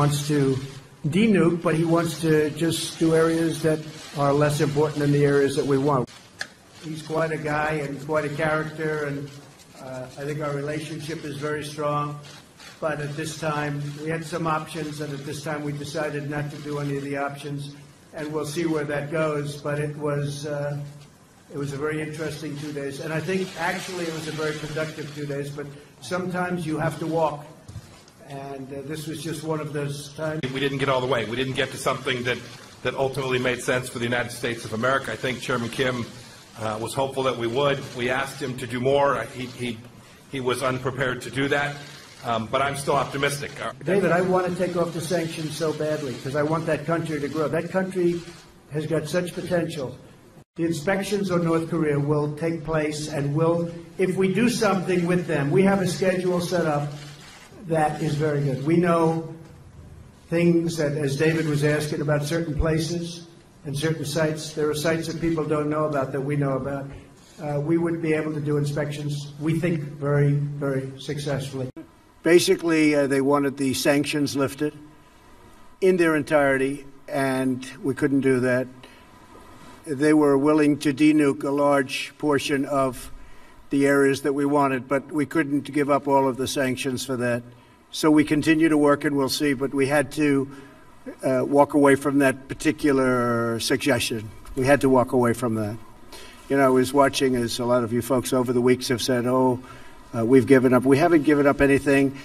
wants to denuke, but he wants to just do areas that are less important than the areas that we want. He's quite a guy and quite a character, and I think our relationship is very strong. But at this time, we had some options, and at this time we decided not to do any of the options, and we'll see where that goes. But it was a very interesting 2 days, and I think actually it was a very productive 2 days, but sometimes you have to walk, and this was just one of those times. We didn't get all the way. We didn't get to something that ultimately made sense for the United States of America. I think Chairman Kim was hopeful that we would. We asked him to do more. He was unprepared to do that. But I'm still optimistic. David, I want to take off the sanctions so badly because I want that country to grow. That country has got such potential. The inspections on North Korea will take place, and if we do something with them, we have a schedule set up that is very good. We know things that, as David was asking about certain places and certain sites, there are sites that people don't know about that we know about. We would be able to do inspections, we think, very, very successfully. Basically, they wanted the sanctions lifted in their entirety, and we couldn't do that. They were willing to denuke a large portion of the areas that we wanted, but we couldn't give up all of the sanctions for that. So we continue to work, and we'll see, but we had to walk away from that particular suggestion. We had to walk away from that. You know, I was watching, as a lot of you folks over the weeks have said, we've given up. We haven't given up anything.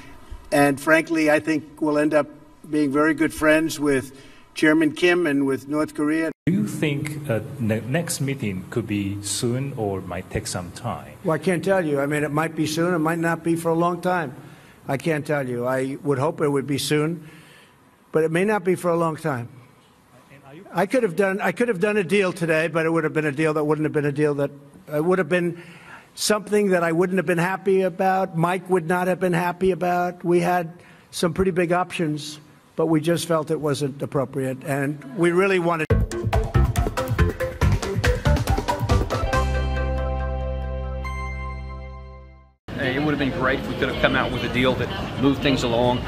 And frankly, I think we'll end up being very good friends with Chairman Kim and with North Korea. Do you think the next meeting could be soon or might take some time? Well, I can't tell you. I mean, it might be soon. It might not be for a long time. I can't tell you. I would hope it would be soon, but it may not be for a long time. I could have done a deal today, but it would have been a deal that wouldn't have been a deal that would have been something that I wouldn't have been happy about. Mike would not have been happy about. We had some pretty big options, but we just felt it wasn't appropriate, and we really wanted. It would have been great if we could have come out with a deal that moved things along,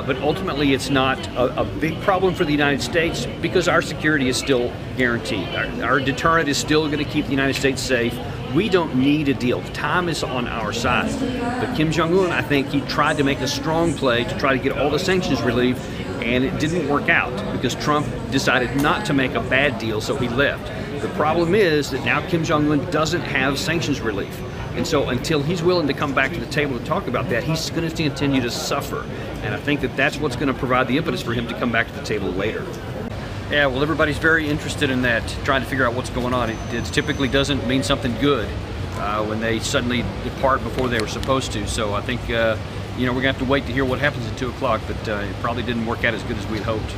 but ultimately it's not a big problem for the United States because our security is still guaranteed. Our deterrent is still going to keep the United States safe. We don't need a deal. Time is on our side. But Kim Jong-un, I think he tried to make a strong play to try to get all the sanctions relief, and it didn't work out because Trump decided not to make a bad deal, so he left. The problem is that now Kim Jong-un doesn't have sanctions relief. And so until he's willing to come back to the table to talk about that, he's going to continue to suffer. And I think that that's what's going to provide the impetus for him to come back to the table later. Yeah, well, everybody's very interested in that, trying to figure out what's going on. It typically doesn't mean something good when they suddenly depart before they were supposed to. So I think, we're going to have to wait to hear what happens at 2 o'clock, but it probably didn't work out as good as we'd hoped.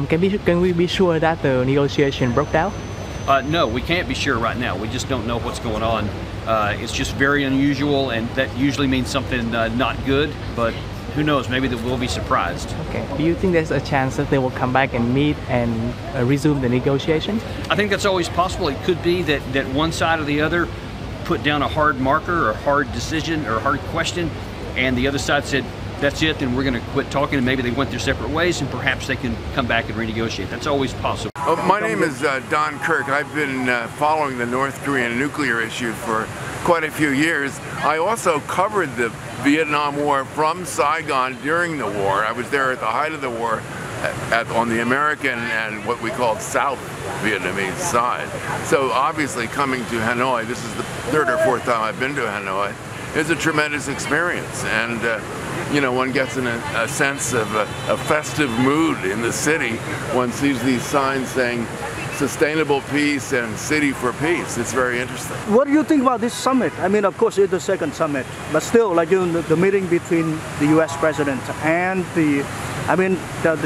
Can we be sure that the negotiation broke down? No, we can't be sure right now. We just don't know what's going on. It's just very unusual, and that usually means something not good, but who knows, maybe that we'll be surprised. Okay. Do you think there's a chance that they will come back and meet and resume the negotiations? I think that's always possible. It could be that one side or the other put down a hard marker or hard decision or hard question, and the other side said, that's it, then we're going to quit talking, and maybe they went their separate ways, and perhaps they can come back and renegotiate. That's always possible. My name is Don Kirk. I've been following the North Korean nuclear issue for quite a few years. I also covered the Vietnam War from Saigon during the war. I was there at the height of the war on the American and what we call South Vietnamese side. So obviously coming to Hanoi, this is the 3rd or 4th time I've been to Hanoi, is a tremendous experience. And one gets in a sense of a festive mood in the city. One sees these signs saying sustainable peace and city for peace. It's very interesting. What do you think about this summit? I mean, of course, it's the second summit, but still, the meeting between the U.S. president and the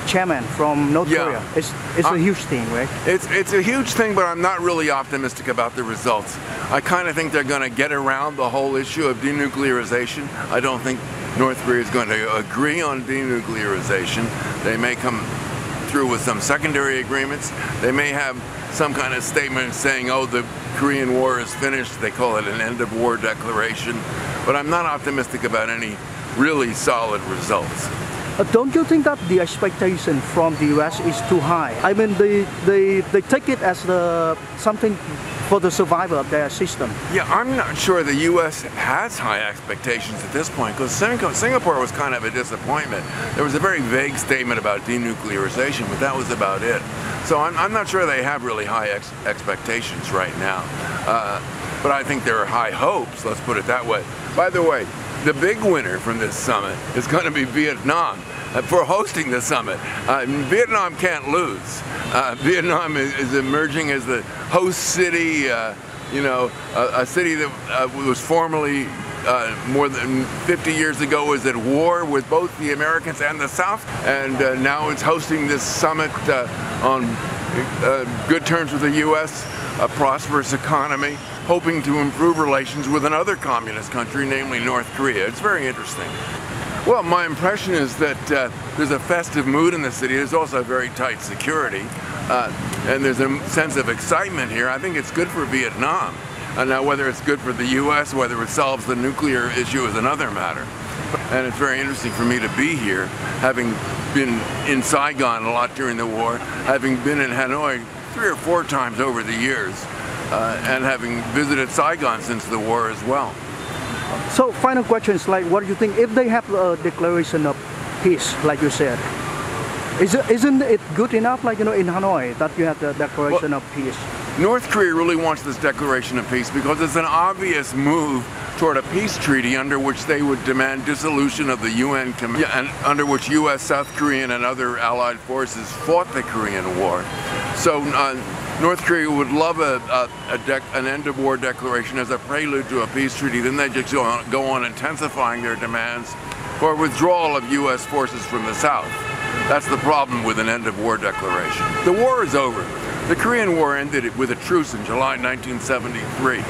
chairman from North Korea. It's a huge thing, right? It's a huge thing, but I'm not really optimistic about the results. I kind of think they're going to get around the whole issue of denuclearization. I don't think North Korea is going to agree on denuclearization. They may come through with some secondary agreements. They may have some kind of statement saying, oh, the Korean War is finished. They call it an end of war declaration. But I'm not optimistic about any really solid results. Don't you think that the expectation from the U.S. is too high? I mean, they take it as something for the survival of their system. Yeah, I'm not sure the U.S. has high expectations at this point, because Singapore was kind of a disappointment. There was a very vague statement about denuclearization, but that was about it. So I'm not sure they have really high expectations right now. But I think there are high hopes, let's put it that way. By the way, the big winner from this summit is going to be Vietnam for hosting the summit. Vietnam can't lose. Vietnam is emerging as the host city, a city that was formerly more than 50 years ago was at war with both the Americans and the South, and now it's hosting this summit on good terms with the U.S., a prosperous economy, hoping to improve relations with another communist country, namely North Korea. It's very interesting. Well, my impression is that there's a festive mood in the city. There's also very tight security, and there's a sense of excitement here. I think it's good for Vietnam. Now, whether it's good for the U.S., whether it solves the nuclear issue is another matter. And it's very interesting for me to be here, having been in Saigon a lot during the war, having been in Hanoi 3 or 4 times over the years, and having visited Saigon since the war as well. So, final question is like, what do you think if they have a declaration of peace, like you said? Isn't it good enough, like, in Hanoi, that you have the declaration of peace? North Korea really wants this declaration of peace because it's an obvious move toward a peace treaty under which they would demand dissolution of the UN Committee, and under which U.S., South Korean, and other allied forces fought the Korean War. So North Korea would love an end-of-war declaration as a prelude to a peace treaty. Then they just go on intensifying their demands for withdrawal of U.S. forces from the South. That's the problem with an end-of-war declaration. The war is over. The Korean War ended with a truce in July 1973.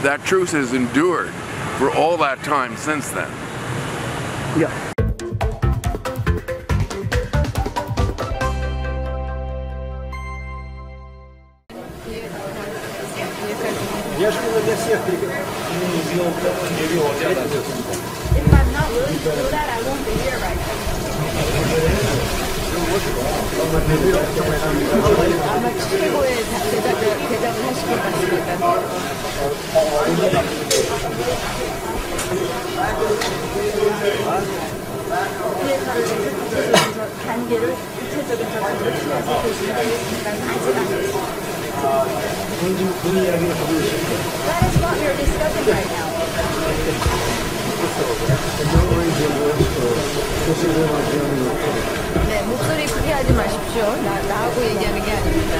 That truce has endured for all that time since then. Yeah. If I'm not willing to do that, I won't be here right now. 아마 최고의 대답을 하실 것 같습니다. 단계를 구체적인 접근으로 취해서 계신다는 생각은 아직 안 했습니다. That is what we are discussing right now. 네, 목소리 크게 하지 마십시오. 나하고 얘기하는 게 아닙니다.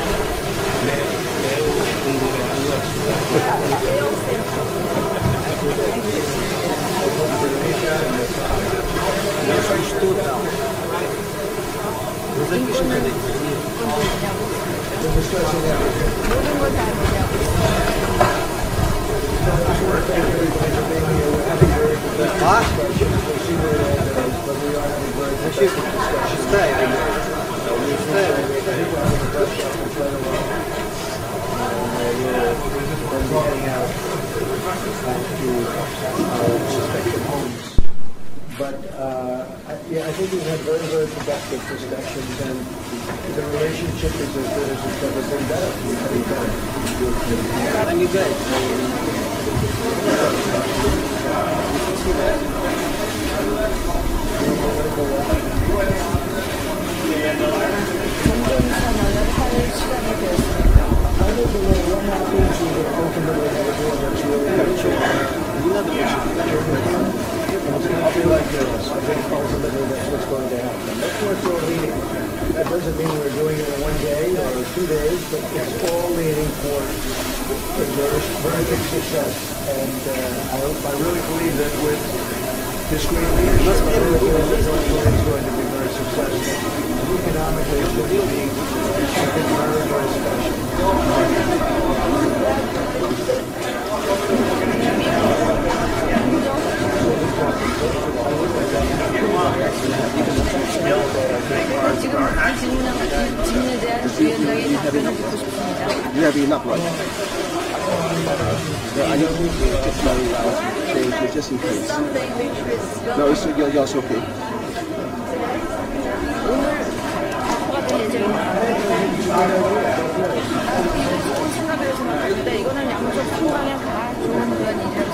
모든 걸 다 얘기하고 있습니다. But yeah, I think we've had very, very productive discussions, and the relationship is as good as it's ever been better. That'd be good. 종전선언을 할 시간이 되었습니다. I'll be like this. I think ultimately that's what's going to happen. That's what we're leading. That doesn't mean we're doing it in 1 day or 2 days, but it's all leading for a very big success. And I really believe that with this great leadership, I really believe that North Korea is going to be very successful. And economically, it's going to be something very, very special. 지금 이 질문에 대한 위원장의 답변을 듣고 싶습니다. You have enough, right? I don't think it's very loud. Just in case. No, it's yours okay. 될 예정입니다. 좋은 생각을 해서 나왔는데 이거는 양쪽 상방에 다 좋은 그런 일을